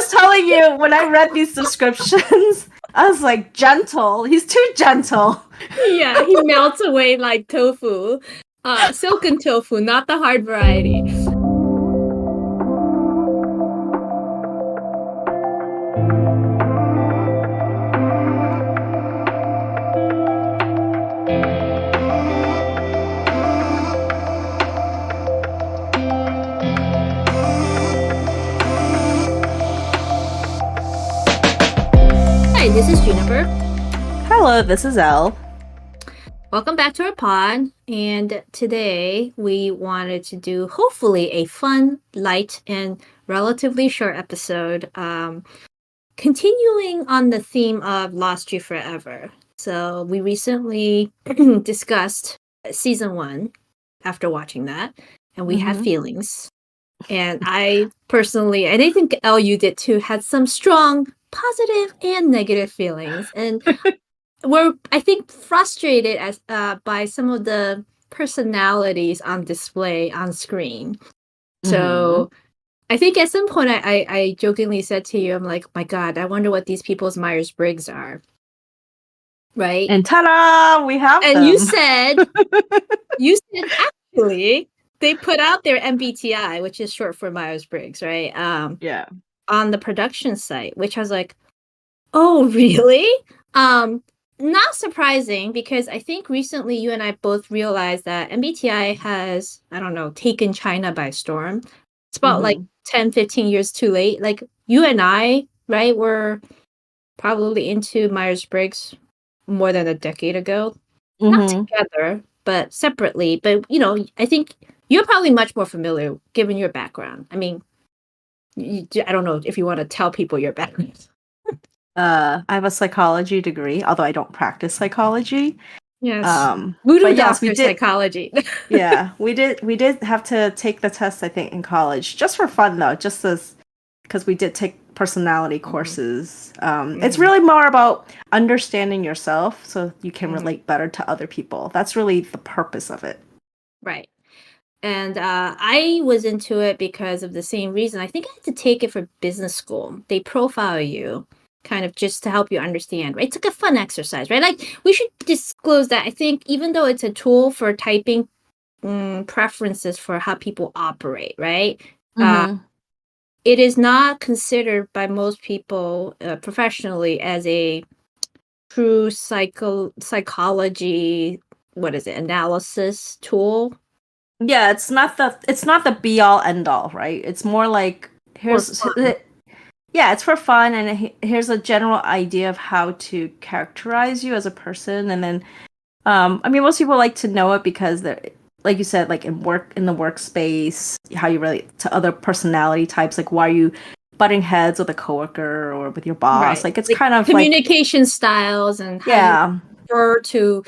was telling you when I read these descriptions, I was like, gentle. He's too gentle. Yeah, he melts away like tofu. Silken tofu, not the hard variety. Hi, this is Juniper. Hello, this is Elle. Welcome back to our pod. And today we wanted to do hopefully a fun, light, and relatively short episode, continuing on the theme of Lost You Forever. So we recently discussed season 1 after watching that, and we had feelings. And I personally, and I think Elle, you did too, had some strong positive and negative feelings. And we're, I think, frustrated as by some of the personalities on display on screen. So I think at some point I jokingly said to you, I'm like, my God, I wonder what these people's Myers-Briggs are. Right? And ta-da! We have them. And you said actually they put out their MBTI, which is short for Myers-Briggs, right? Yeah. On the production site, which I was like, oh, really? Not surprising, because I think recently you and I both realized that MBTI has, I don't know, taken China by storm. It's about like 10, 15 years too late. Like you and I, right, were probably into Myers-Briggs more than a decade ago. Not together, but separately. But, you know, I think you're probably much more familiar given your background. I mean, I don't know if you want to tell people your background. I have a psychology degree, although I don't practice psychology. Yes. Voodoo doctor psychology. Yeah, we did have to take the test, I think, in college, just for fun though, just as because we did take personality courses. It's really more about understanding yourself so you can relate better to other people. That's really the purpose of it. Right. And I was into it because of the same reason. I think I had to take it for business school. They profile you kind of just to help you understand, right? It's like a fun exercise, right? Like we should disclose that I think even though it's a tool for typing preferences for how people operate, right? It is not considered by most people professionally as a true psychology, analysis tool. Yeah, it's not the be all end all, right? It's more like it's for fun, and here's a general idea of how to characterize you as a person, and then I mean, most people like to know it because they're, like you said, like in the workspace, how you relate to other personality types, like why are you butting heads with a coworker or with your boss? Right. Like it's kind of communication styles and how you prefer to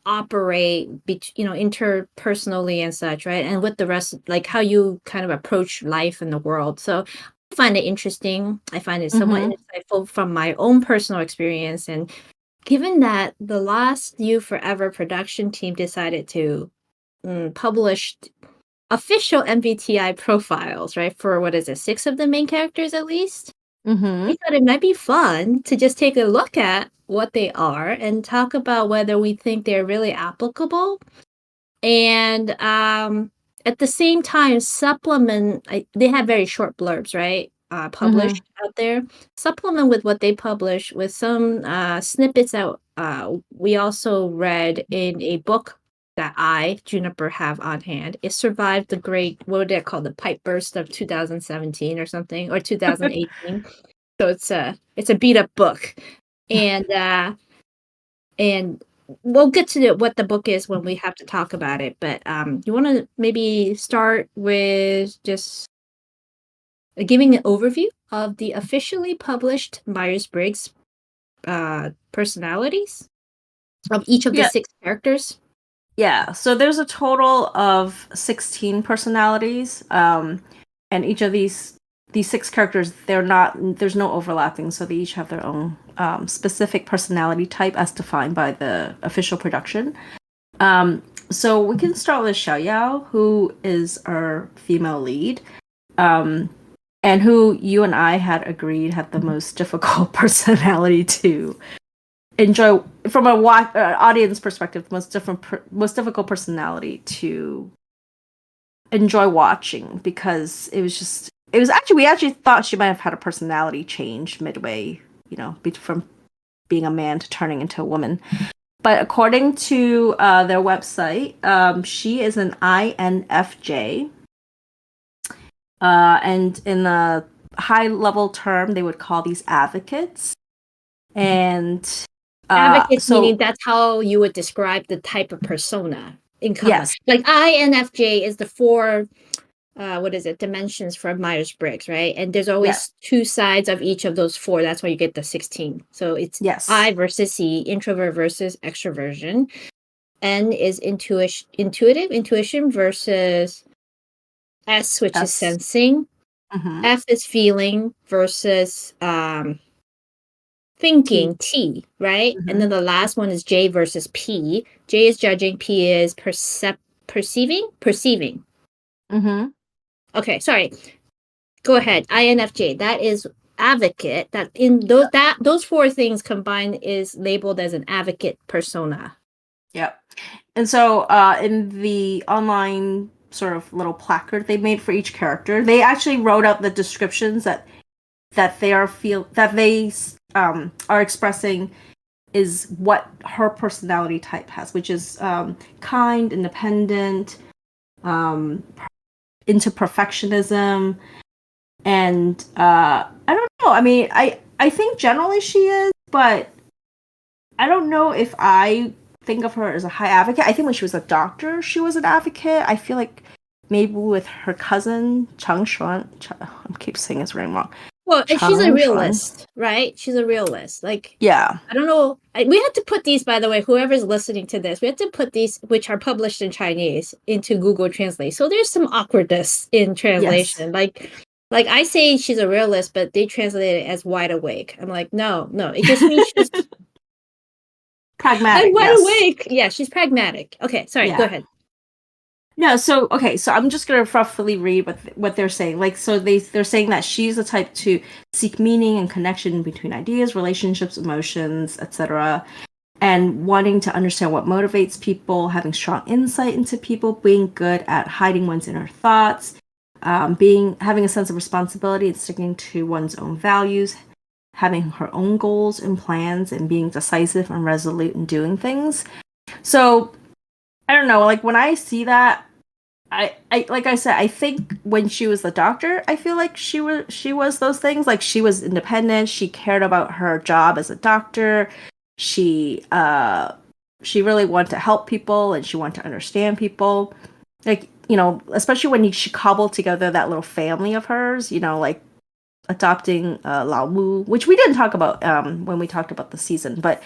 operate, interpersonally and such, right? And with the rest, like how you kind of approach life in the world. So I find it interesting. I find it somewhat insightful from my own personal experience. And given that the Lost You Forever production team decided to publish official MBTI profiles, right? For 6 of the main characters at least. We thought it might be fun to just take a look at what they are and talk about whether we think they're really applicable. And at the same time, supplement, they have very short blurbs, right? Published out there. Supplement with what they publish with some snippets that we also read in a book that Juniper, have on hand. It survived the great, what would they call, the pipe burst of 2017 or something, or 2018. So it's a beat up book, and we'll get to what the book is when we have to talk about it. But you want to maybe start with just giving an overview of the officially published Myers-Briggs personalities of each of the 6 characters. Yeah, so there's a total of 16 personalities, and each of these 6 characters, there's no overlapping, so they each have their own specific personality type as defined by the official production. So we can start with Xiao, who is our female lead. and who you and I had agreed had the most difficult personality to enjoy from a audience perspective, the most difficult personality to enjoy watching, because it was actually, we actually thought she might have had a personality change midway, from being a man to turning into a woman. But according to their website, she is an INFJ. And in a high level term, they would call these advocates. And advocates, meaning that's how you would describe the type of persona in common. Yes. Like INFJ is the 4 dimensions for Myers-Briggs, right? And there's always 2 sides of each of those 4. That's why you get the 16. So it's I versus E, introvert versus extroversion. N is intuition versus S, which is sensing. Mm-hmm. F is feeling versus thinking, T, right? Mm-hmm. And then the last one is J versus P. J is judging, P is perceiving. Mm-hmm. Okay, sorry. Go ahead. INFJ. That is advocate. That in those 4 things combined is labeled as an advocate persona. Yep. And so in the online sort of little placard they made for each character, they actually wrote out the descriptions that they are expressing is what her personality type has, which is kind, independent, into perfectionism, and I don't know. I mean, I think generally she is, but I don't know if I think of her as a high advocate. I think when she was a doctor, she was an advocate. I feel like maybe with her cousin Xuan, I keep saying his name wrong. Well, and she's a realist, right? She's a realist. Like, yeah. I don't know. We had to put these, by the way, whoever's listening to this, we had to put these, which are published in Chinese, into Google Translate. So there's some awkwardness in translation. Yes. Like I say she's a realist, but they translate it as wide awake. I'm like, no. It just means she's pragmatic. Wide awake. Yeah, she's pragmatic. Okay, sorry, go ahead. No, so I'm just gonna roughly read what they're saying. Like, so they're saying that she's the type to seek meaning and connection between ideas, relationships, emotions, etc., and wanting to understand what motivates people, having strong insight into people, being good at hiding one's inner thoughts, having a sense of responsibility and sticking to one's own values, having her own goals and plans, and being decisive and resolute in doing things. So I don't know, like when I see that, I like I said, I think when she was the doctor, I feel like she was those things. Like she was independent, she cared about her job as a doctor, she really wanted to help people and she wanted to understand people. Like, especially when she cobbled together that little family of hers, like adopting Lao Wu, which we didn't talk about when we talked about the season, but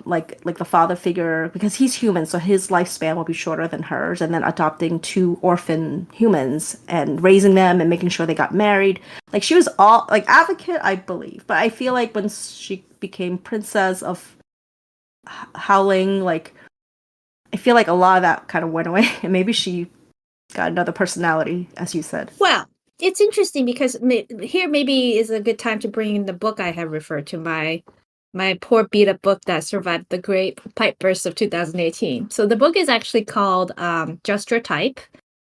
like the father figure, because he's human, so his lifespan will be shorter than hers, and then adopting 2 orphan humans and raising them and making sure they got married. Like she was all like advocate, I believe, but I feel like when she became princess of Howling, like I feel like a lot of that kind of went away, and maybe she got another personality, as you said. Well, it's interesting because here maybe is a good time to bring in the book I have referred to, my poor beat-up book that survived the great pipe burst of 2018. So the book is actually called Just Your Type,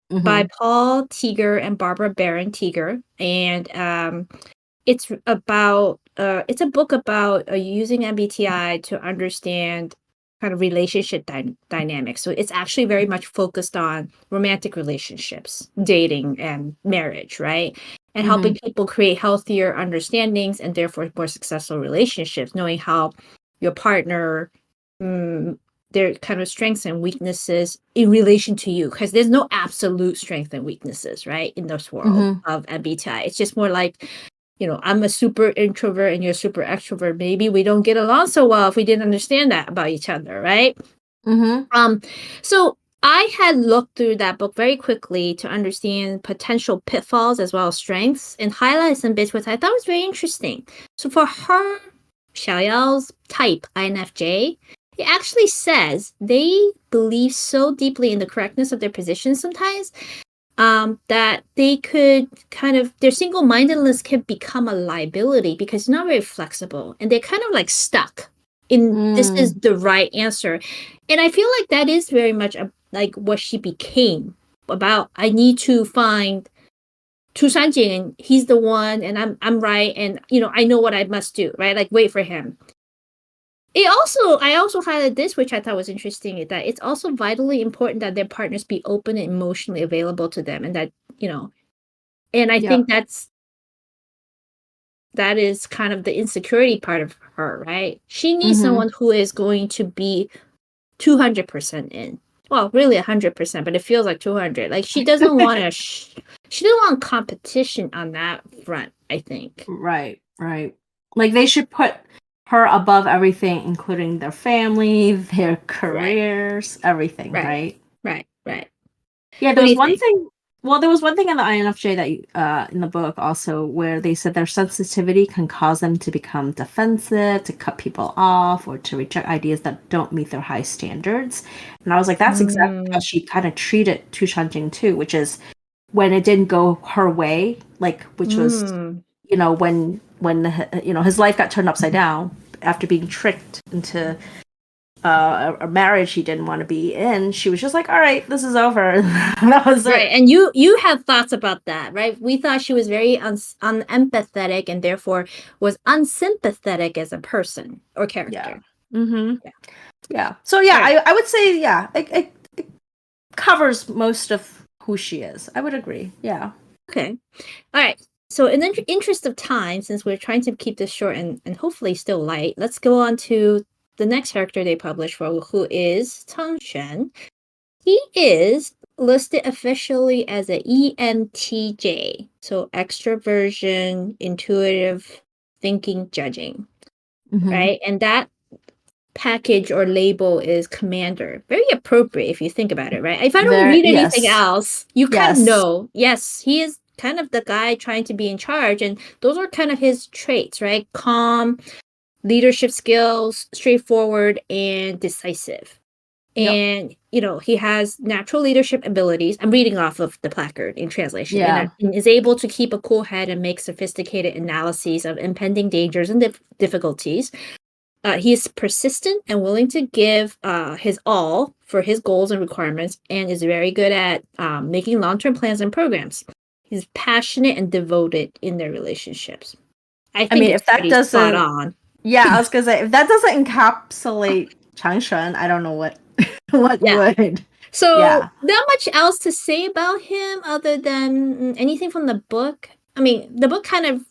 by Paul Teeger and Barbara Barron Teeger. And it's a book about using MBTI to understand kind of relationship dynamics. So it's actually very much focused on romantic relationships, dating, and marriage, right? And helping people create healthier understandings and therefore more successful relationships, knowing how your partner, their kind of strengths and weaknesses in relation to you, because there's no absolute strength and weaknesses, right, in this world of MBTI. It's just more like, I'm a super introvert and you're a super extrovert. Maybe we don't get along so well if we didn't understand that about each other, right? So I had looked through that book very quickly to understand potential pitfalls as well as strengths, and highlight some bits which I thought was very interesting. So for her, Xiao's type, INFJ, it actually says they believe so deeply in the correctness of their positions sometimes that they could kind of, their single-mindedness can become a liability because it's not very flexible and they're kind of like stuck in this is the right answer. And I feel like that is very much like what she became about. I need to find Tushan Jing, he's the one, and I'm right, and I know what I must do, right? Like wait for him. I also highlighted this, which I thought was interesting, is that it's also vitally important that their partners be open and emotionally available to them, and that and I think that is kind of the insecurity part of her, right? She needs someone who is going to be 200% in. Well, really 100%, but it feels like 200. Like she doesn't want to. She doesn't want competition on that front, I think. Right. Like they should put her above everything, including their family, their careers, everything. Right. Yeah, there was one thing. Well, there was one thing in the INFJ that in the book also where they said their sensitivity can cause them to become defensive, to cut people off, or to reject ideas that don't meet their high standards. And I was like, that's exactly how she kind of treated Tu Shanjing too, which is when it didn't go her way, like which was when his life got turned upside down after being tricked into a marriage he didn't want to be in. She was just like, all right, this is over. That was right. And you had thoughts about that, right? We thought she was very unempathetic and therefore was unsympathetic as a person or character. Yeah. So yeah, right. I would say it covers most of who she is. I would agree. Yeah. Okay. All right. So in the interest of time, since we're trying to keep this short and hopefully still light, let's go on to the next character they published for, who is Xuan. He is listed officially as an ENTJ, so extroversion, intuitive thinking, judging, right? And that package or label is commander. Very appropriate if you think about it, right? If I don't read anything else, you kind of know, yes, he is kind of the guy trying to be in charge, and those are kind of his traits, right? Calm, leadership skills, straightforward, and decisive. And he has natural leadership abilities. I'm reading off of the placard in translation. And is able to keep a cool head and make sophisticated analyses of impending dangers and difficulties. He is persistent and willing to give his all for his goals and requirements, and is very good at making long-term plans and programs. He's passionate and devoted in their relationships. I mean, if that doesn't spot on. Yeah, I was gonna say, if that doesn't encapsulate Changshan, I don't know what would. So not much else to say about him other than anything from the book. I mean, the book kind of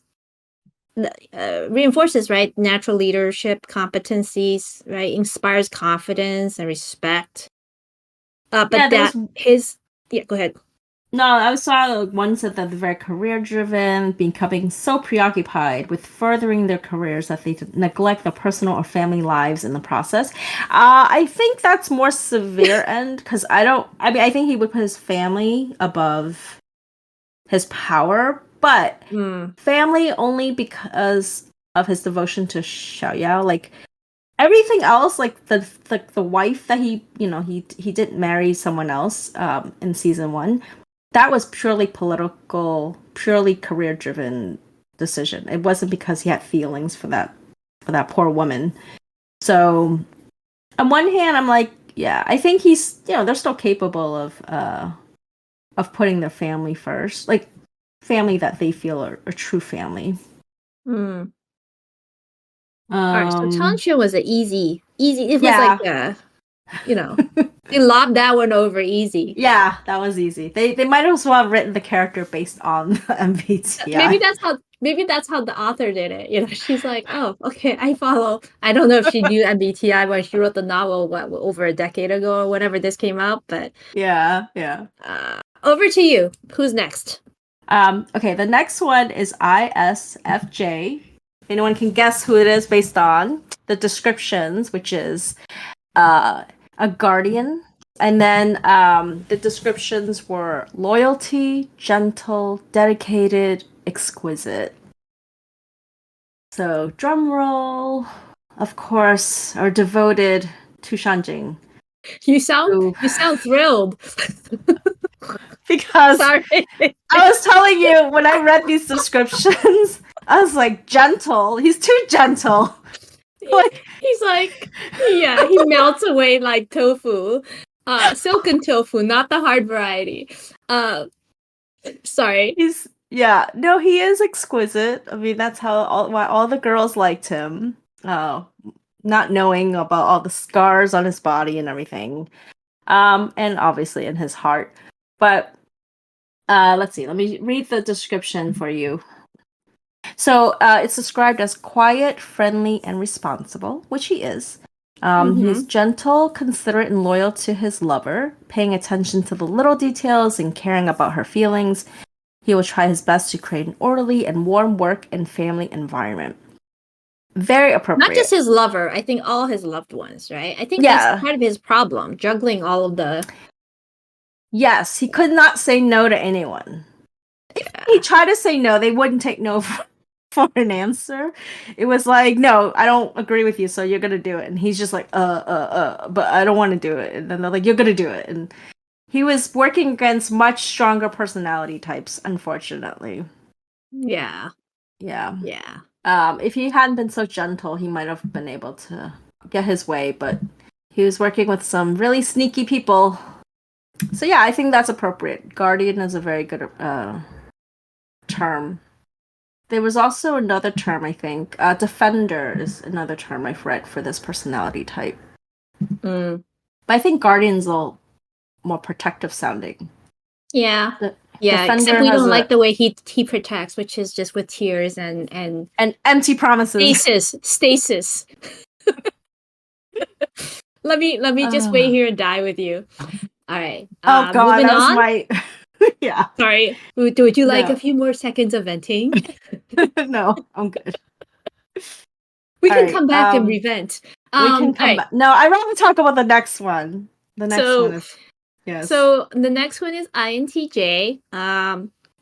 reinforces, right, natural leadership competencies, right, inspires confidence and respect. But go ahead. No, I saw one said that they're very career-driven, becoming so preoccupied with furthering their careers that they neglect their personal or family lives in the process. I think that's more severe end, because I think he would put his family above his power, but family only because of his devotion to Xiao. Like everything else, like the wife that he didn't marry someone else in season 1. That was purely political, purely career-driven decision. It wasn't because he had feelings for that poor woman. So, on one hand, I'm like, yeah, I think he's, they're still capable of putting their family first, like family that they feel are a true family. All right, so Tansha was an easy. It was like they lobbed that one over easy. Yeah, that was easy. They might as well have written the character based on the MBTI. Maybe that's how the author did it. She's like, oh, okay, I follow. I don't know if she knew MBTI when she wrote the novel over a decade ago or whenever this came out, but yeah. Over to you. Who's next? Okay, the next one is ISFJ. If anyone can guess who it is based on the descriptions, which is a guardian, and then the descriptions were loyalty, gentle, dedicated, exquisite. So drum roll, of course, are devoted to Shanjing. You sound thrilled. Because Sorry. I was telling you, when I read these descriptions, I was like, gentle. He's too gentle. He's like, yeah, he melts away like tofu. Silken tofu, not the hard variety. Sorry. He is exquisite. I mean, that's why all the girls liked him. Not knowing about all the scars on his body and everything. And obviously in his heart. But let's see, let me read the description for you. So it's described as quiet, friendly, and responsible, which he is. He's gentle, considerate, and loyal to his lover, paying attention to the little details and caring about her feelings. He will try his best to create an orderly and warm work and family environment. Very appropriate. Not just his lover, I think all his loved ones, right? I think that's part of his problem, juggling all of the... Yes, he could not say no to anyone. If he tried to say no, they wouldn't take no for an answer. It was like, no, I don't agree with you, so you're gonna do it. And he's just like, but I don't want to do it. And then they're like, you're gonna do it. And he was working against much stronger personality types, unfortunately. Yeah. If he hadn't been so gentle, he might have been able to get his way, but he was working with some really sneaky people. So yeah, I think that's appropriate. Guardian is a very good term. There was also another term, I think. Defender is another term I've read for this personality type. But I think Guardian's a little more protective sounding. Yeah. Except we don't like the way he protects, which is just with tears and empty promises. Stasis. let me just wait here and die with you. All right. Oh God, that was my... Yeah. Sorry. Would you like a few more seconds of venting? No, I'm good. We can come back and revent. We can come back. No, I'd rather talk about the next one. The next one is... Yes. So the next one is INTJ,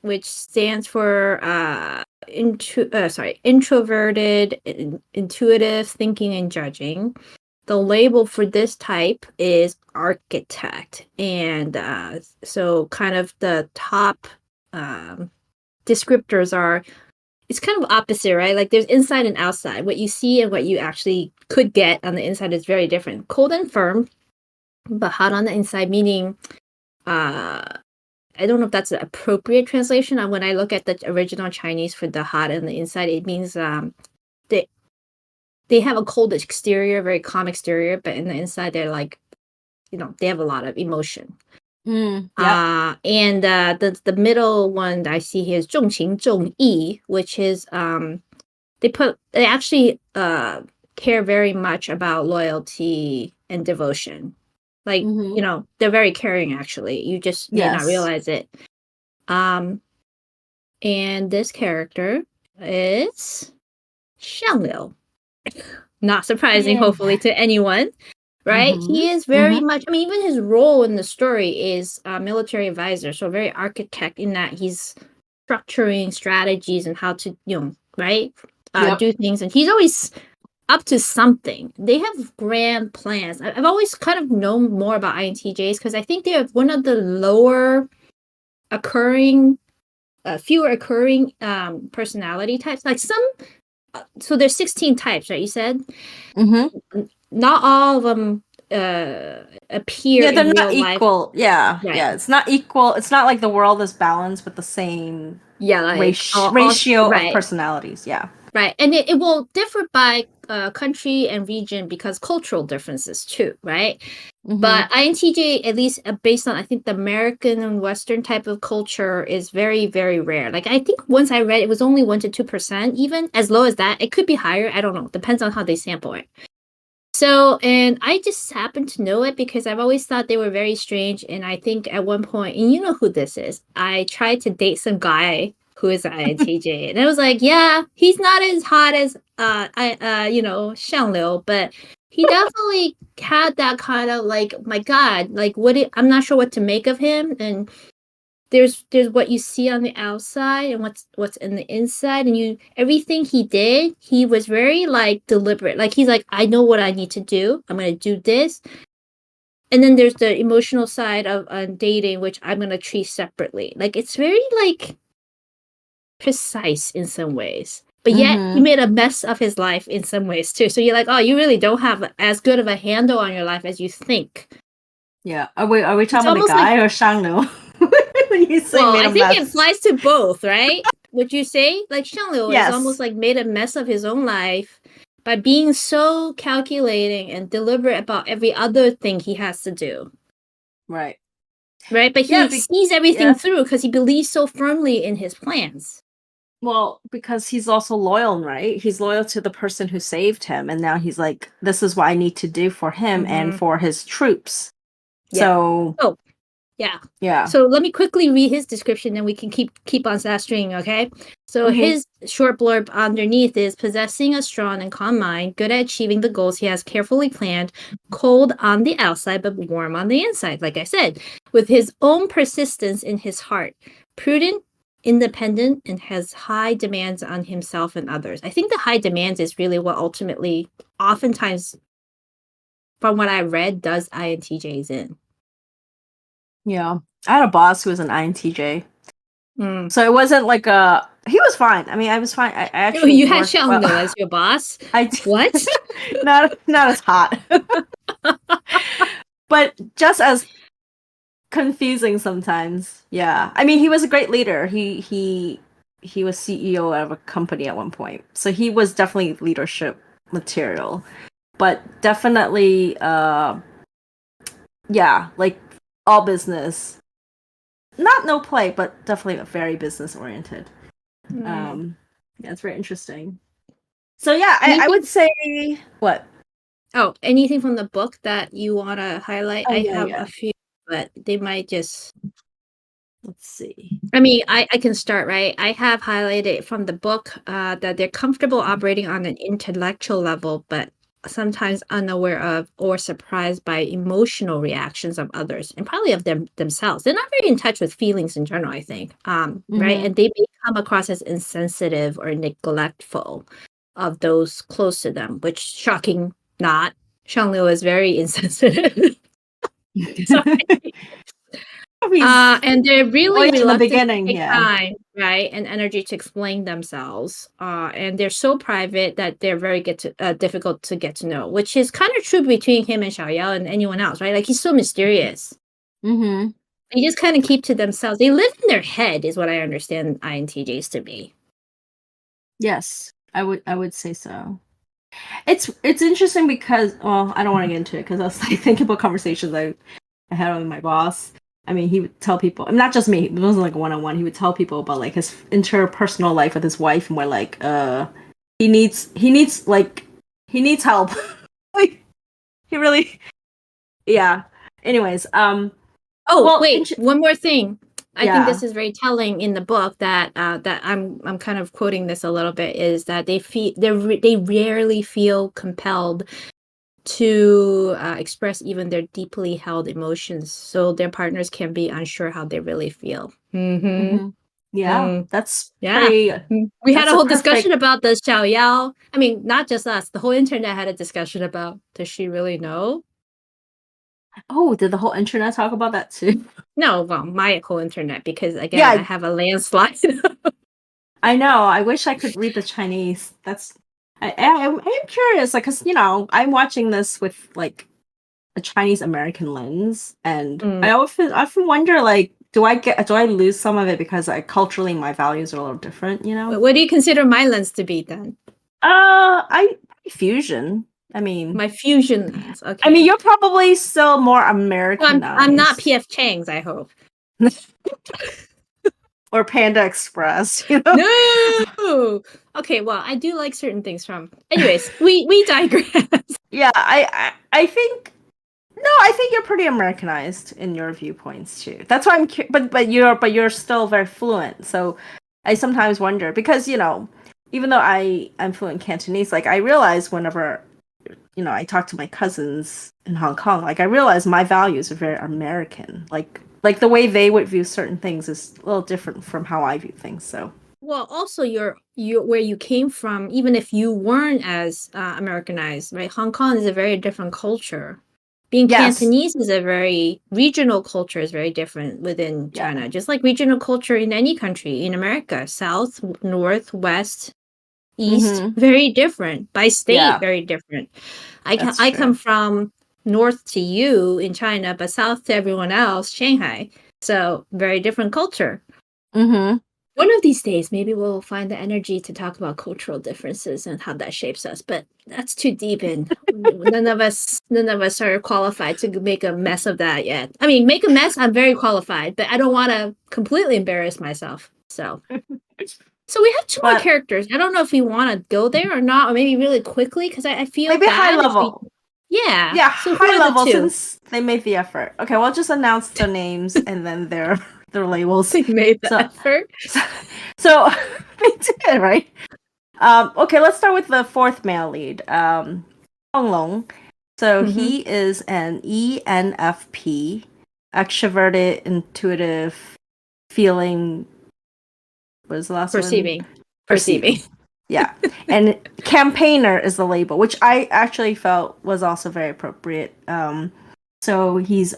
which stands for introverted, intuitive thinking and judging. The label for this type is architect, and so kind of the top descriptors are, it's kind of opposite, right? Like there's inside and outside. What you see and what you actually could get on the inside is very different. Cold and firm, but hot on the inside, meaning I don't know if that's the appropriate translation. When I look at the original Chinese for the hot and the inside, it means they have a cold exterior, very calm exterior, but in the inside they're like, they have a lot of emotion. And the middle one that I see here is 重情重义, which is they actually care very much about loyalty and devotion. Like, they're very caring, actually. You just may not realize it. And this character is Xiang. Not surprising, hopefully, to anyone, right? He is very much, I mean, even his role in the story is military advisor, so very architect in that he's structuring strategies and how to, do things. And he's always up to something. They have grand plans. I've always kind of known more about INTJs because I think they're one of the fewer occurring personality types. Like so there's 16 types, right? You said? Not all of them appear in they're not real equal. Life. Yeah. It's not equal. It's not like the world is balanced with the same ratio of personalities. Yeah. Right. And it will differ by country and region because cultural differences too, right? But INTJ, at least based on, I think, the American and Western type of culture is very, very rare. Like, I think once I read it was only 1% to 2%, even as low as that. It could be higher. I don't know. Depends on how they sample it. So, and I just happen to know it because I've always thought they were very strange. And I think at one point, and you know who this is, I tried to date some guy who is an INTJ. And I was like, yeah, he's not as hot as Xiang, but he definitely had that kind of like, my God, like I'm not sure what to make of him. And there's what you see on the outside and what's in the inside, and everything he did, he was very like deliberate. Like he's like, I know what I need to do. I'm gonna do this. And then there's the emotional side of dating, which I'm going to treat separately. Like, it's very, like, precise in some ways. But yet, he made a mess of his life in some ways, too. So you're like, oh, you really don't have as good of a handle on your life as you think. Yeah. Are we talking about the guy or Xiang? When you say made a I think mess. it applies to both, right? Would you say? Like, Xiang is almost like made a mess of his own life by being so calculating and deliberate about every other thing he has to do. Right. Right? But he sees everything through because he believes so firmly in his plans. Well, because he's also loyal, right? He's loyal to the person who saved him. And now he's like, this is what I need to do for him and for his troops. Yeah. So... Oh, yeah. Yeah. So let me quickly read his description, and we can keep on that string, okay? So his short blurb underneath is possessing a strong and calm mind, good at achieving the goals he has carefully planned, cold on the outside but warm on the inside, like I said, with his own persistence in his heart, prudent, independent, and has high demands on himself and others. I think the high demands is really what ultimately, oftentimes, from what I read, does INTJs in. Yeah. I had a boss who was an INTJ. So it wasn't like he was fine. I mean, I was fine. I actually you had Xiang as your boss? What? not as hot. But just as confusing sometimes. Yeah. I mean, he was a great leader. He was CEO of a company at one point. So he was definitely leadership material. But definitely like all business. Not no play, but definitely very business oriented. Yeah, it's very interesting. So yeah, I would say what? Oh, anything from the book that you want to highlight? I have a few, but they might just... Let's see. I mean, I can start, right? I have highlighted from the book that they're comfortable operating on an intellectual level, but sometimes unaware of or surprised by emotional reactions of others and probably of themselves. They're not very in touch with feelings in general, I think. Right? And they may come across as insensitive or neglectful of those close to them, which, shocking not, Xiang is very insensitive. Sorry. And they're really reluctant to take time, right, and energy to explain themselves. And they're so private that they're very difficult to get to know, which is kind of true between him and Xiao and anyone else, right? Like, he's so mysterious. They just kind of keep to themselves. They live in their head, is what I understand INTJs to be. Yes, I would say so. It's interesting because, well, I don't want to get into it because I was like thinking about conversations I had with my boss. I mean, he would tell people, not just me, it wasn't like a one-on-one. He would tell people about like his interpersonal life with his wife, and we're like, he needs help. Like, he really, yeah. Anyways, wait, one more thing. I think this is very telling in the book that that I'm kind of quoting this a little bit, is that they rarely feel compelled to express even their deeply held emotions, so their partners can be unsure how they really feel. Yeah, that's pretty. We had a whole discussion about the Xiao. I mean, not just us. The whole internet had a discussion about, does she really know? Oh, did the whole internet talk about that too? No, well, my whole internet, because again, I have a landslide. I know. I wish I could read the Chinese. I'm curious, like, cause I'm watching this with like a Chinese American lens, and I often wonder, like, do I lose some of it because culturally my values are a little different, What do you consider my lens to be then? I fusion. I mean, my fusion lens. Okay. I mean, you're probably still more Americanized. I'm not PF Chang's, I hope. Or Panda Express, No. Okay, well, I do like certain things from. Anyways, we digress. Yeah, I think. No, I think you're pretty Americanized in your viewpoints too. That's why I'm. But you're still very fluent. So I sometimes wonder because even though I'm fluent in Cantonese, like I realize whenever I talk to my cousins in Hong Kong, like I realize my values are very American. Like the way they would view certain things is a little different from how I view things. So. Well, also you're where you came from, even if you weren't as Americanized, right? Hong Kong is a very different culture. Being Yes. Cantonese is a very regional culture, is very different within China, just like regional culture in any country in America, south, north, west, east, very different. By state, very different. I come from north to you in China, but south to everyone else, Shanghai. So very different culture. One of these days, maybe we'll find the energy to talk about cultural differences and how that shapes us. But that's too deep, and none of us are qualified to make a mess of that yet. I mean, make a mess. I'm very qualified, but I don't want to completely embarrass myself. So we have two more characters. I don't know if we want to go there or not, or maybe really quickly because I feel maybe high level. Yeah. So high level since they made the effort. Okay, we'll just announce their names and then their labels. They made the effort. So they did, right? Okay, let's start with the fourth male lead, Fenglong. So he is an ENFP, extroverted, intuitive, feeling. What is the last one? Perceiving. Yeah. And campaigner is the label, which I actually felt was also very appropriate. So he's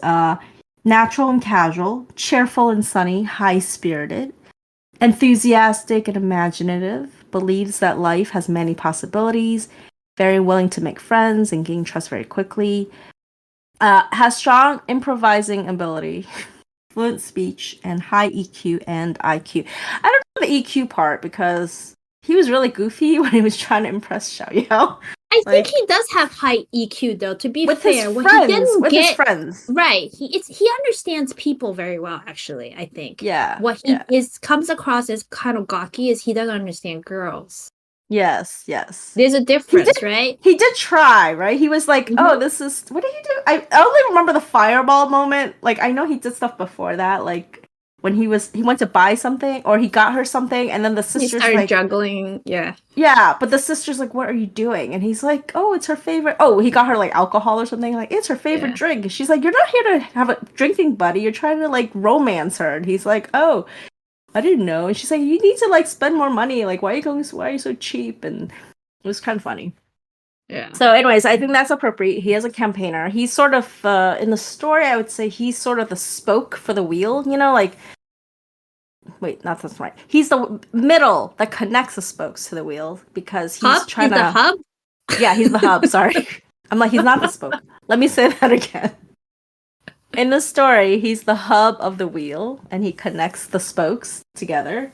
natural and casual, cheerful and sunny, high-spirited, enthusiastic and imaginative, believes that life has many possibilities, very willing to make friends and gain trust very quickly, has strong improvising ability, fluent speech, and high EQ and IQ. I don't know the EQ part because he was really goofy when he was trying to impress Xiao. I think he does have high EQ though. To be with fair, his friends, right? He understands people very well. Actually, I think. Yeah. What he comes across as kind of gawky is he doesn't understand girls. Yes. There's a difference, right? He did try, right? He was like, "Oh, this is what did he do?" I only remember the fireball moment. Like I know he did stuff before that, like when he went to buy something or he got her something, and then the sisters started juggling. Yeah, but the sister's like, "What are you doing?" And he's like, "Oh, it's her favorite." Oh, he got her like alcohol or something. Like it's her favorite drink. She's like, "You're not here to have a drinking buddy. You're trying to like romance her." And he's like, "Oh, I didn't know." And she's like, "You need to like spend more money. Like, why are you so cheap?" And it was kind of funny. Yeah. So, anyways, I think that's appropriate. He is a campaigner. He's sort of in the story. I would say he's sort of the spoke for the wheel. You know, like. Wait, not that's right. He's the middle that connects the spokes to the wheel because he's trying to. The hub? Yeah, he's the hub. Sorry. I'm like, he's not the spoke. Let me say that again. In the story, he's the hub of the wheel and he connects the spokes together.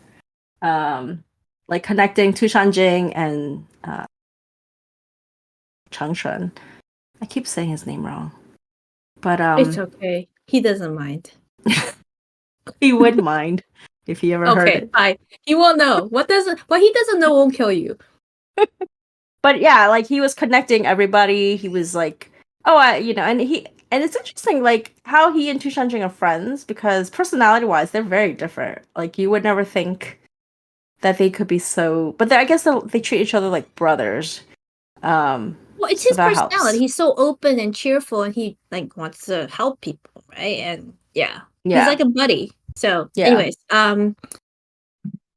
Like connecting Tushan, Jing and Xuan. I keep saying his name wrong. But it's okay. He doesn't mind. He would mind. If he ever heard it. Okay, fine. He won't know. What he doesn't know won't kill you. But yeah, like he was connecting everybody. He was like, and it's interesting, like how he and Tushan Jing are friends because personality-wise, they're very different. Like you would never think that they could be so, but I guess they treat each other like brothers. Well, it's his personality. Helps. He's so open and cheerful, and he like wants to help people, right? And he's like a buddy. So, anyways, the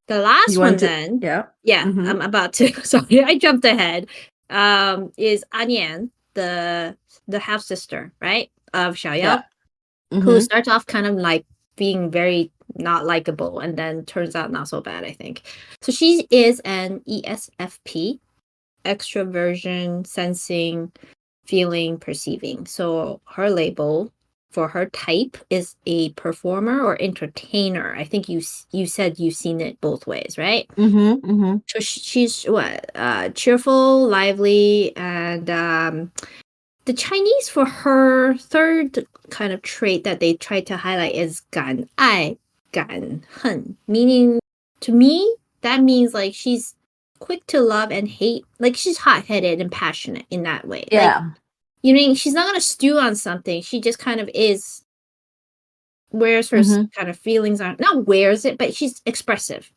last one then, I'm about to. Sorry, I jumped ahead. Is Nian, the half sister, right, of Xiao, who starts off kind of like being very not likable, and then turns out not so bad. I think so. She is an ESFP, extroversion, sensing, feeling, perceiving. So her label for her type is a performer or entertainer. I think you said you've seen it both ways, right? So she's cheerful, lively, and the Chinese for her third kind of trait that they try to highlight is 敢爱敢恨, meaning to me that means like she's quick to love and hate. Like she's hot-headed and passionate in that way. Yeah. Like, you know, she's not gonna stew on something. She just kind of is. Wears her kind of feelings on. Not wears it, but she's expressive.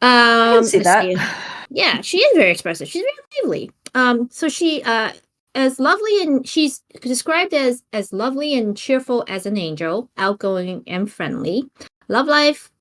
I can see that. Yeah, she is very expressive. She's very lively. So she as lovely and she's described as lovely and cheerful as an angel, outgoing and friendly. Love life.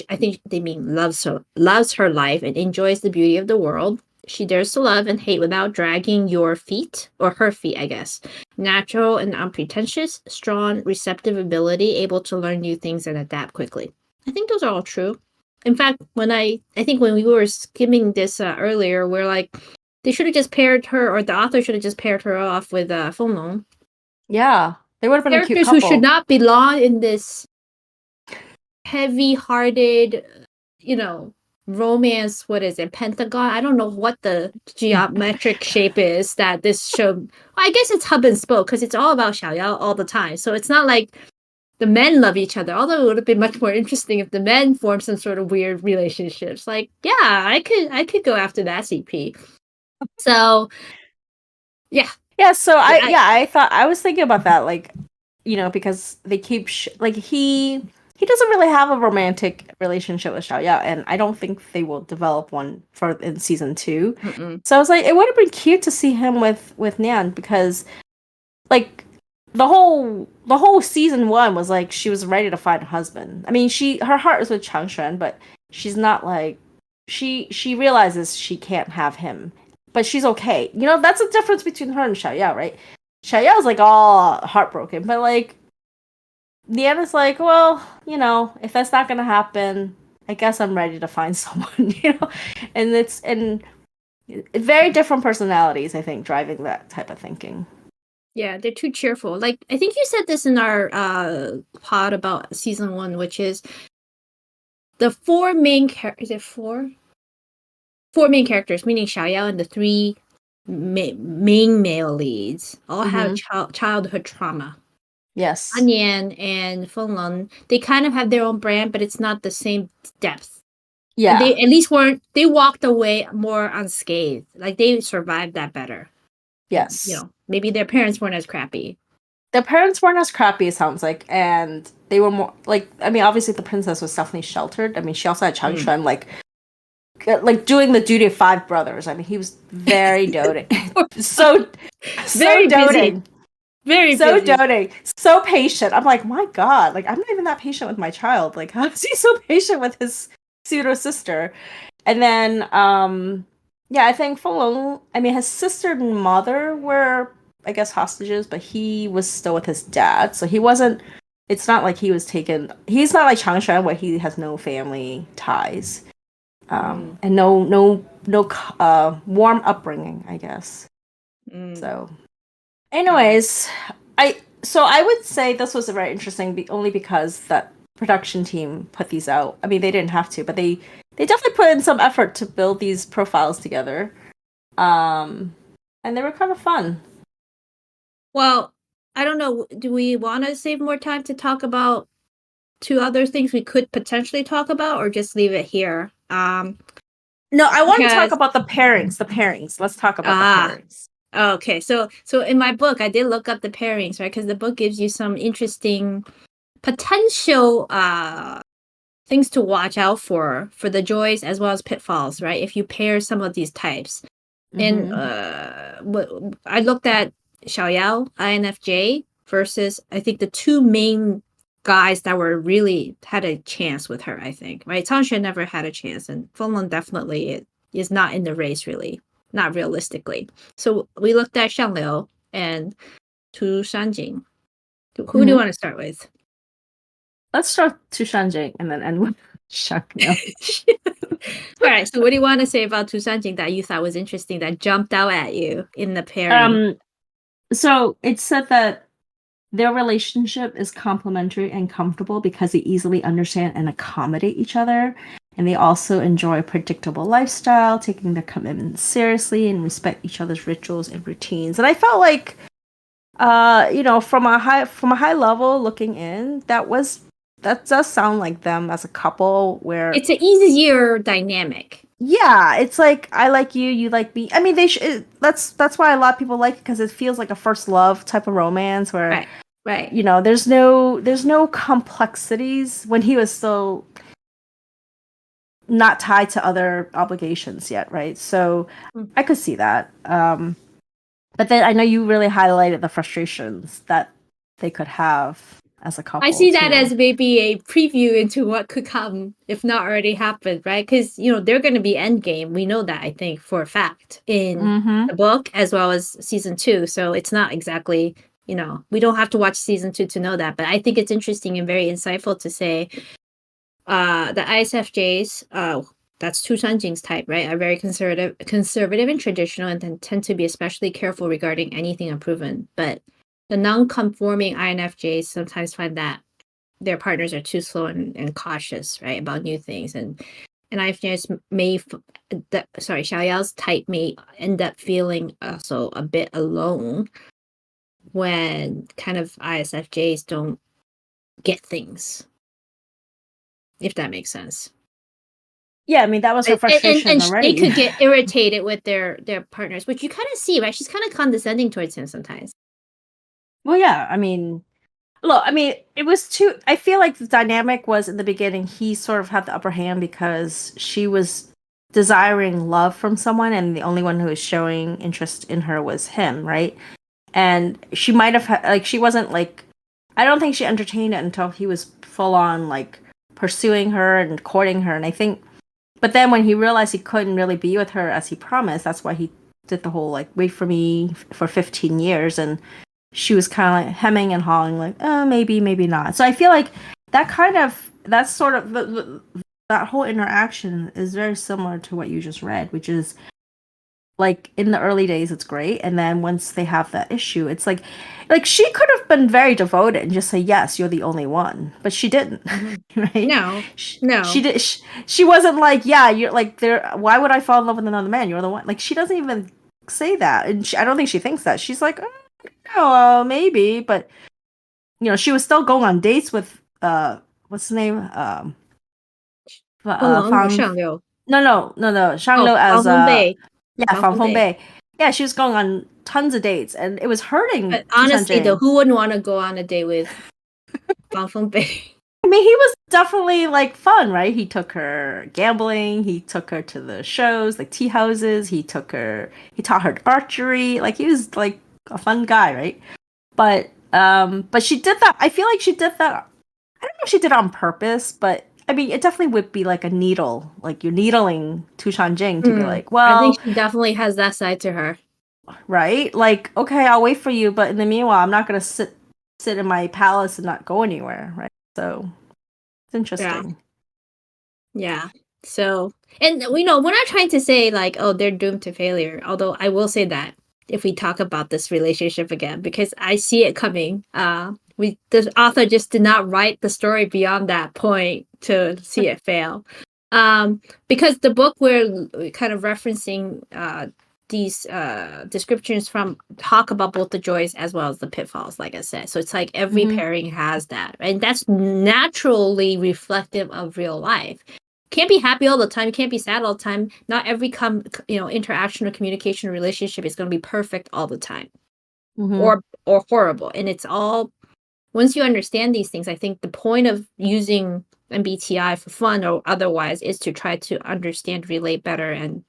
I think they mean loves her life and enjoys the beauty of the world. She dares to love and hate without dragging your feet, or her feet, I guess. Natural and unpretentious, strong, receptive ability, able to learn new things and adapt quickly. I think those are all true. In fact, I think when we were skimming this earlier, we're like, they should have just paired her, or the author should have just paired her off with Fenglong. Yeah, they would have been a cute Characters couple. who should not belong in this heavy-hearted, romance, what is it, pentagon? I don't know what the geometric shape is that this show. Well, I guess it's hub and spoke because it's all about Xiao all the time. So it's not like the men love each other, although it would have been much more interesting if the men formed some sort of weird relationships. Like, yeah, I could go after that CP. So, yeah. Yeah, so I was thinking about that, like, because they keep like he doesn't really have a romantic relationship with Xiao, and I don't think they will develop one in season 2. Mm-mm. So I was like, it would have been cute to see him with Nian, because like the whole season 1 was like she was ready to find a husband. I mean, her heart is with Xuan, but she's not like she realizes she can't have him, but she's okay. That's the difference between her and Xiao, right? Xiao is like all heartbroken, but like Nian is like, well, if that's not gonna happen, I guess I'm ready to find someone, and it's very different personalities, I think, driving that type of thinking. Yeah, they're too cheerful. Like, I think you said this in our pod about season 1, which is the 4 main characters. Is it 4? 4 main characters, meaning Xiao and the 3 main male leads, all have childhood trauma. Yes. Nian and Fenglong, they kind of have their own brand, but it's not the same depth. Yeah. And they at least they walked away more unscathed. Like, they survived that better. Yes. Maybe their parents weren't as crappy. Their parents weren't as crappy, it sounds like, and they were more like, I mean, obviously the princess was definitely sheltered. I mean, she also had Xuan like doing the duty of 5 brothers. I mean, he was very doting. so very doting. Busy. Very so busy. Doting, so patient. I'm like, my God, like I'm not even that patient with my child. Like, how is he so patient with his pseudo sister? And then, I think Fenglong, I mean, his sister and mother were, I guess, hostages, but he was still with his dad, so he wasn't. It's not like he was taken. He's not like Changshan, where he has no family ties, and no warm upbringing, I guess. So. Anyways, I would say this was very interesting, only because that production team put these out. I mean, they didn't have to, but they definitely put in some effort to build these profiles together, and they were kind of fun. Well, I don't know. Do we want to save more time to talk about 2 other things we could potentially talk about, or just leave it here? No, I want to talk about the pairings. Let's talk about the pairings. Okay, so in my book, I did look up the pairings, right? Because the book gives you some interesting potential things to watch out for the joys as well as pitfalls, right? If you pair some of these types. And I looked at Xiao, INFJ, versus I think the 2 main guys that were really had a chance with her, I think, right? Tangshan never had a chance, and Fenglong definitely is not in the race, really. Not realistically. So we looked at Xiang and Tushan Jing. Who do you want to start with? Let's start Tushan Jing and then end with Xiang. All right. So what do you want to say about Tushan Jing that you thought was interesting, that jumped out at you in the pairing? So it said that their relationship is complementary and comfortable because they easily understand and accommodate each other. And they also enjoy a predictable lifestyle, taking their commitments seriously and respect each other's rituals and routines. And I felt like, from a high level looking in, that does sound like them as a couple, where it's an easier dynamic. Yeah, it's like I like you, you like me. I mean, that's why a lot of people like it, because it feels like a first love type of romance where, right. There's no complexities when he was still not tied to other obligations yet, right? So I could see that. But then I know you really highlighted the frustrations that they could have as a couple. I see that too. as maybe a preview into what could come, if not already happened, right? Because, they're going to be endgame. We know that, I think, for a fact in the book as well as season 2. So it's not exactly, we don't have to watch season 2 to know that. But I think it's interesting and very insightful to say the ISFJs, that's Tushan Jing's type, right? Are very conservative and traditional, and then tend to be especially careful regarding anything unproven. But the non-conforming INFJs sometimes find that their partners are too slow and cautious, right, about new things. And INFJs Xiaoyao's type may end up feeling also a bit alone when kind of ISFJs don't get things, if that makes sense. Yeah, I mean, that was her frustration and already. They could get irritated with their partners, which you kind of see, right? She's kind of condescending towards him sometimes. Well, yeah, I mean, look, I mean, it was too. I feel like the dynamic was in the beginning, he sort of had the upper hand because she was desiring love from someone, and the only one who was showing interest in her was him, right? And she might have, she wasn't like, I don't think she entertained it until he was full on, like, pursuing her and courting her. And I think, but then when he realized he couldn't really be with her as he promised, that's why he did the whole, like, wait for me for 15 years. And she was kind of like hemming and hawing, like, maybe, maybe not. So I feel like that's sort of, that whole interaction is very similar to what you just read, which is, like, in the early days, it's great. And then once they have that issue, it's like she could have been very devoted and just say, yes, you're the only one. But she didn't, right? No. She did. She wasn't like, yeah, you're like, there. Why would I fall in love with another man? You're the one. Like, she doesn't even say that. And I don't think she thinks that. She's like, oh, maybe. But, she was still going on dates with, what's his name? Fenglong. No. Shanglo as, Feng Feng Bei. Yeah, she was going on tons of dates, and it was hurting. But honestly, though, who wouldn't want to go on a date with Feng Bei? I mean, he was definitely, like, fun, right? He took her gambling. He took her to the shows, like tea houses. He taught her archery. Like, he was, like, a fun guy, right? But she did that. I feel like she did that. I don't know if she did it on purpose, but I mean, it definitely would be like a needle. Like, you're needling Tushan Jing to be like, well, I think she definitely has that side to her, right? Like, okay, I'll wait for you, but in the meanwhile, I'm not gonna sit in my palace and not go anywhere, right? So it's interesting. Yeah. So, and we're not trying to say like, oh, they're doomed to failure. Although I will say that if we talk about this relationship again, because I see it coming. The author just did not write the story beyond that point to see it fail. Because the book we're kind of referencing these descriptions from talk about both the joys as well as the pitfalls, like I said. So it's like every pairing has that, and that's naturally reflective of real life. Can't be happy all the time, can't be sad all the time. Not every interaction or communication relationship is going to be perfect all the time, or horrible. And it's all, once you understand these things, I think the point of using MBTI for fun or otherwise is to try to understand, relate better, and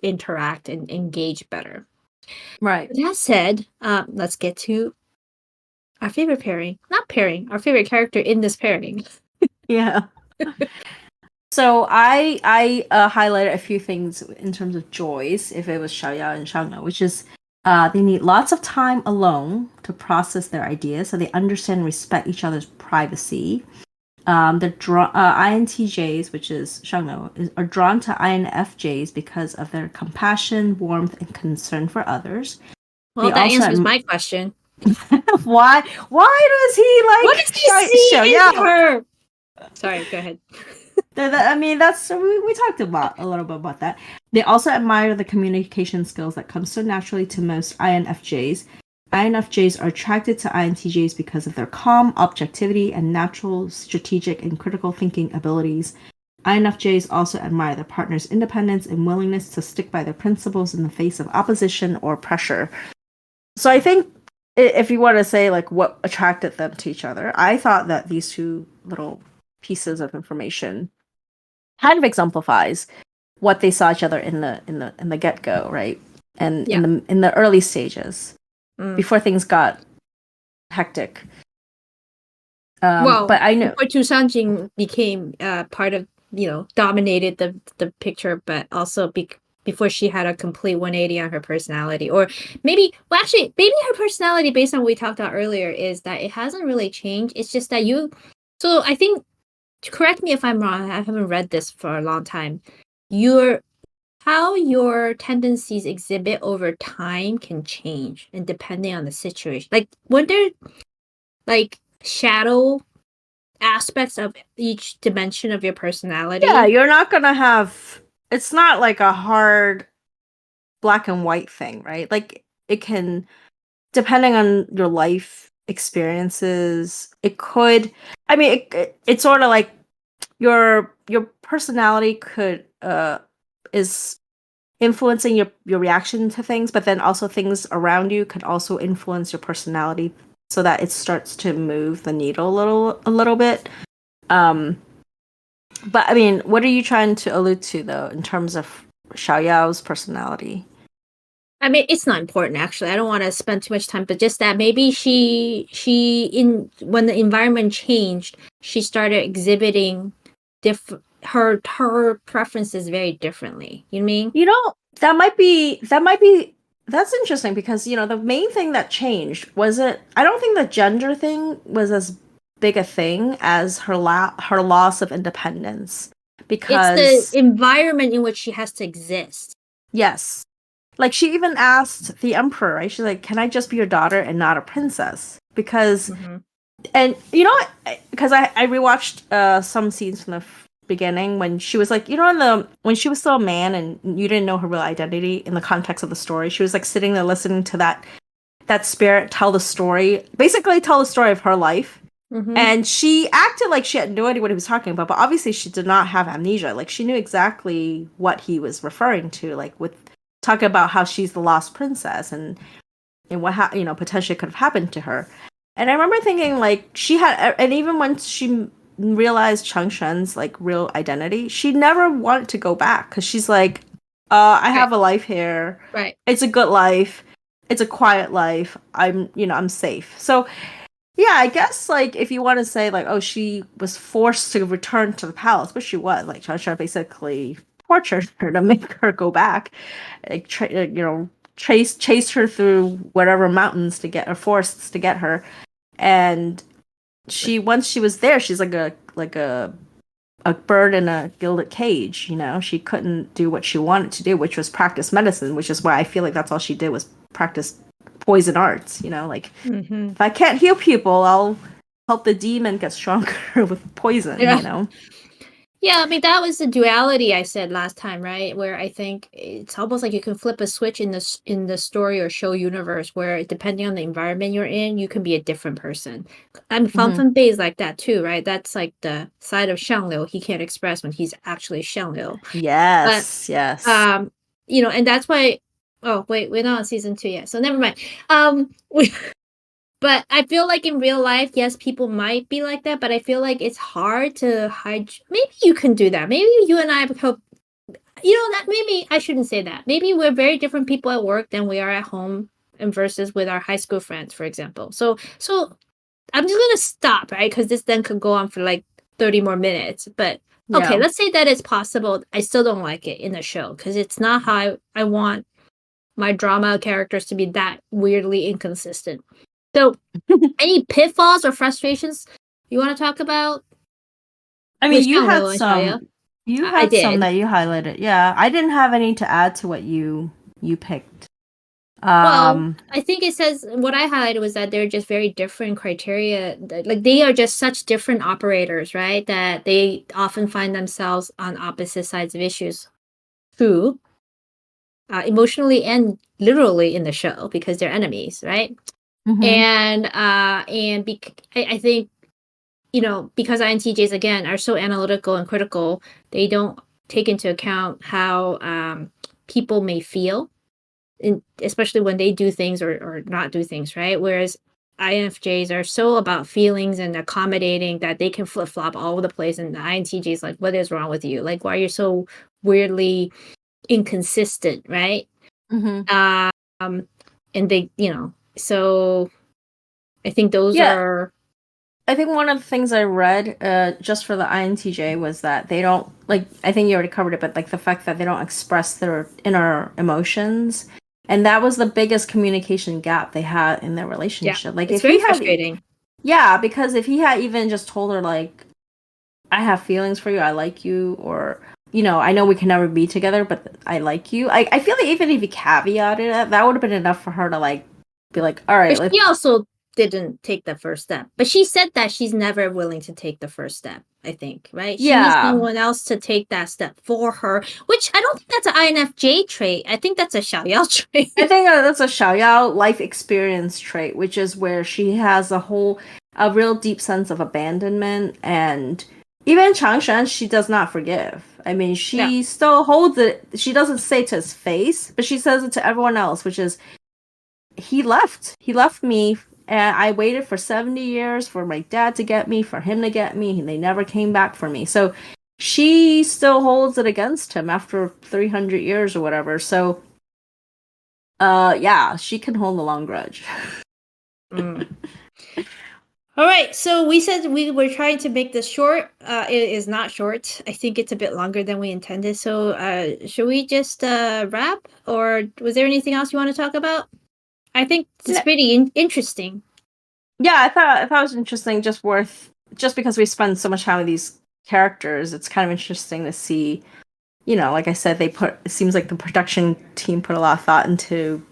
interact and engage better. Right. With that said, let's get to our favorite pairing. Not pairing, our favorite character in this pairing. Yeah. So I highlighted a few things in terms of joys, if it was Xiao and Xiang, which is they need lots of time alone to process their ideas, so they understand and respect each other's privacy. The INTJs, which is Xiang, are drawn to INFJs because of their compassion, warmth, and concern for others. Well, that answers my question. Why does he like? What does he see in her? Sorry, go ahead. I mean, that's we talked about a little bit about that. They also admire the communication skills that come so naturally to most INFJs. INFJs are attracted to INTJs because of their calm, objectivity, and natural strategic and critical thinking abilities. INFJs also admire their partner's independence and willingness to stick by their principles in the face of opposition or pressure. So I think if you want to say like what attracted them to each other, I thought that these two little pieces of information kind of exemplifies what they saw each other in the get-go, right? And in the early stages, before things got hectic. But I know before Tushan Jing became part of, dominated the picture, but also before she had a complete 180 on her personality. Or maybe her personality, based on what we talked about earlier, is that it hasn't really changed. It's just that so I think, correct me if I'm wrong, I haven't read this for a long time. How your tendencies exhibit over time can change, and depending on the situation. Like, when there like shadow aspects of each dimension of your personality. Yeah, you're not gonna have. It's not like a hard black and white thing, right? Like it can, depending on your life experiences, it could. I mean, it's sort of like your personality could is influencing your reaction to things, but then also things around you could also influence your personality, so that it starts to move the needle a little bit. But I mean, what are you trying to allude to though in terms of Xiaoyao's personality? I mean, it's not important actually. I don't want to spend too much time, but just that maybe when the environment changed, she started exhibiting her preferences very differently. You mean? That might be that's interesting because the main thing that changed wasn't. I don't think the gender thing was as big a thing as her loss of independence, because it's the environment in which she has to exist. Yes. Like, she even asked the emperor, right? She's like, "Can I just be your daughter and not a princess?" Because, and because I rewatched some scenes from the beginning when she was like, when she was still a man and you didn't know her real identity in the context of the story, she was like sitting there listening to that spirit tell the story, basically tell the story of her life. And she acted like she had no idea what he was talking about, but obviously she did not have amnesia. Like, she knew exactly what he was referring to, like with talking about how she's the lost princess and what potentially could have happened to her. And I remember thinking, like, she had, and even when she realized Changshan's like real identity, she never wanted to go back because she's like, I have a life here. Right. It's a good life. It's a quiet life. I'm safe. So yeah, I guess, like, if you want to say, like, oh, she was forced to return to the palace, but she was, like, Changshan basically tortured her to make her go back, like, chased her through whatever mountains to get, or forests to get her, and once she was there, she's like a bird in a gilded cage. She couldn't do what she wanted to do, which was practice medicine, which is why I feel like that's all she did was practice poison arts. Like, if I can't heal people, I'll help the demon get stronger with poison. Yeah, I mean, that was the duality I said last time, right? Where I think it's almost like you can flip a switch in the story or show universe, where depending on the environment you're in, you can be a different person. I mean, Feng Bei is like that too, right? That's like the side of Xiang he can't express when he's actually Xiang. Yes, yes. And that's why. Oh wait, we're not on season 2 yet, so never mind. But I feel like in real life, yes, people might be like that, but I feel like it's hard to hide. Maybe you can do that. Maybe you and I hope, that maybe I shouldn't say that. Maybe we're very different people at work than we are at home, and versus with our high school friends, for example. So I'm just gonna stop, right? Because this then could go on for like 30 more minutes. But okay, let's say that it's possible. I still don't like it in the show because it's not how I want my drama characters to be that weirdly inconsistent. So, any pitfalls or frustrations you want to talk about? I mean, you had some. You I had some did. that you highlighted. Yeah, I didn't have any to add to what you picked. Well, I think it says what I highlighted was that they're just very different criteria. Like, they are just such different operators, right? That they often find themselves on opposite sides of issues. True. Emotionally and literally in the show, because they're enemies, right? And I think, because INTJs again are so analytical and critical, they don't take into account how people may feel, especially when they do things or not do things, right? Whereas INFJs are so about feelings and accommodating that they can flip flop all over the place, and the INTJs like, what is wrong with you? Like, why are you so weirdly inconsistent, right? And they, so I think those are I think one of the things I read just for the INTJ was that they don't like I think you already covered it, but like the fact that they don't express their inner emotions. And that was the biggest communication gap they had in their relationship. Like It's if very he had frustrating. Yeah, because if he had even just told her like I have feelings for you, I like you, or I know we can never be together, but I like you. I feel like even if he caveated it, that would have been enough for her to like be like, all right, But she also didn't take the first step. But she said that she's never willing to take the first step, I think, right? She needs someone else to take that step for her, which I don't think that's an INFJ trait. I think that's a Xiao trait. I think that's a Xiao life experience trait, which is where she has a real deep sense of abandonment, and even Changshan, she does not forgive. I mean, she still holds it. She doesn't say it to his face, but she says it to everyone else, which is, he left. He left me, and I waited for 70 years for my dad to get me, for him to get me, and they never came back for me. So she still holds it against him after 300 years or whatever. So, yeah, she can hold a long grudge. All right, so we said we were trying to make this short. It is not short. I think it's a bit longer than we intended. So should we just wrap, or was there anything else you want to talk about? I think it's pretty interesting. Yeah, I thought it was interesting. Just because we spend so much time with these characters, it's kind of interesting to see. Like I said, it seems like the production team put a lot of thought into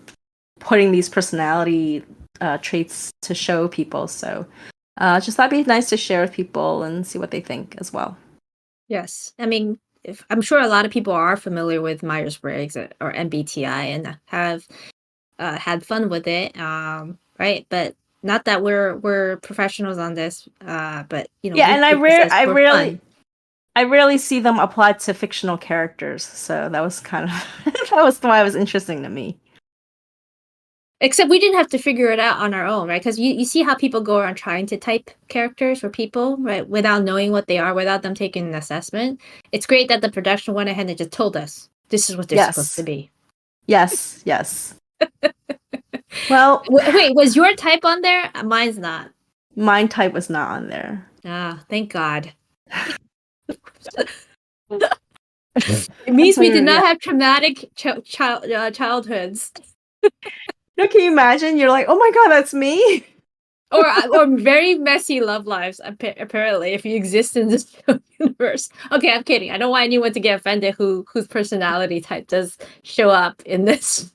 putting these personality traits to show people. So just thought it'd be nice to share with people and see what they think as well. Yes. I mean, I'm sure a lot of people are familiar with Myers-Briggs or MBTI and have had fun with it, right? But not that we're professionals on this, but yeah, and I rarely see them applied to fictional characters, so that was kind of that was why it was interesting to me. Except we didn't have to figure it out on our own, right? Because you see how people go around trying to type characters for people, right? Without knowing what they are, without them taking an assessment. It's great that the production went ahead and just told us this is what they're supposed to be. Yes. Well, wait, was your type on there? Mine's not. Mine type was not on there. Ah, thank God. It means we did not have traumatic childhoods. Can you imagine? You're like, oh my God, that's me. or very messy love lives, apparently, if you exist in this universe. Okay, I'm kidding. I don't want anyone to get offended whose personality type does show up in this.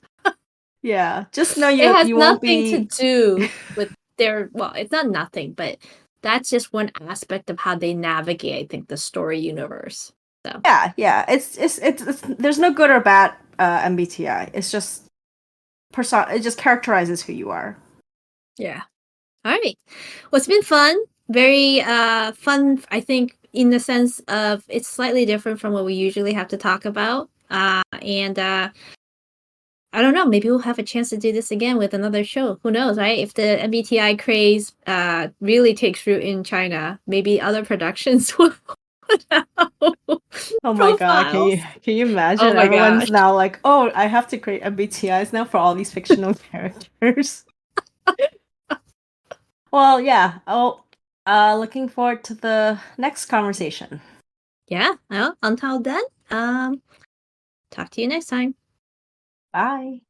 Yeah, just know it has you nothing to do with their, well, it's not nothing, but that's just one aspect of how they navigate, I think, the story universe. So yeah. It's there's no good or bad MBTI. It's just it just characterizes who you are. Yeah. All right. Well, it's been fun. Very fun, I think, in the sense of it's slightly different from what we usually have to talk about. And I don't know, maybe we'll have a chance to do this again with another show. Who knows, right? If the MBTI craze really takes root in China, maybe other productions will put out Oh my God, can you imagine? Oh my Everyone's gosh. now like, oh, I have to create MBTIs now for all these fictional characters. Well, yeah. Looking forward to the next conversation. Yeah. Well, until then, talk to you next time. Bye.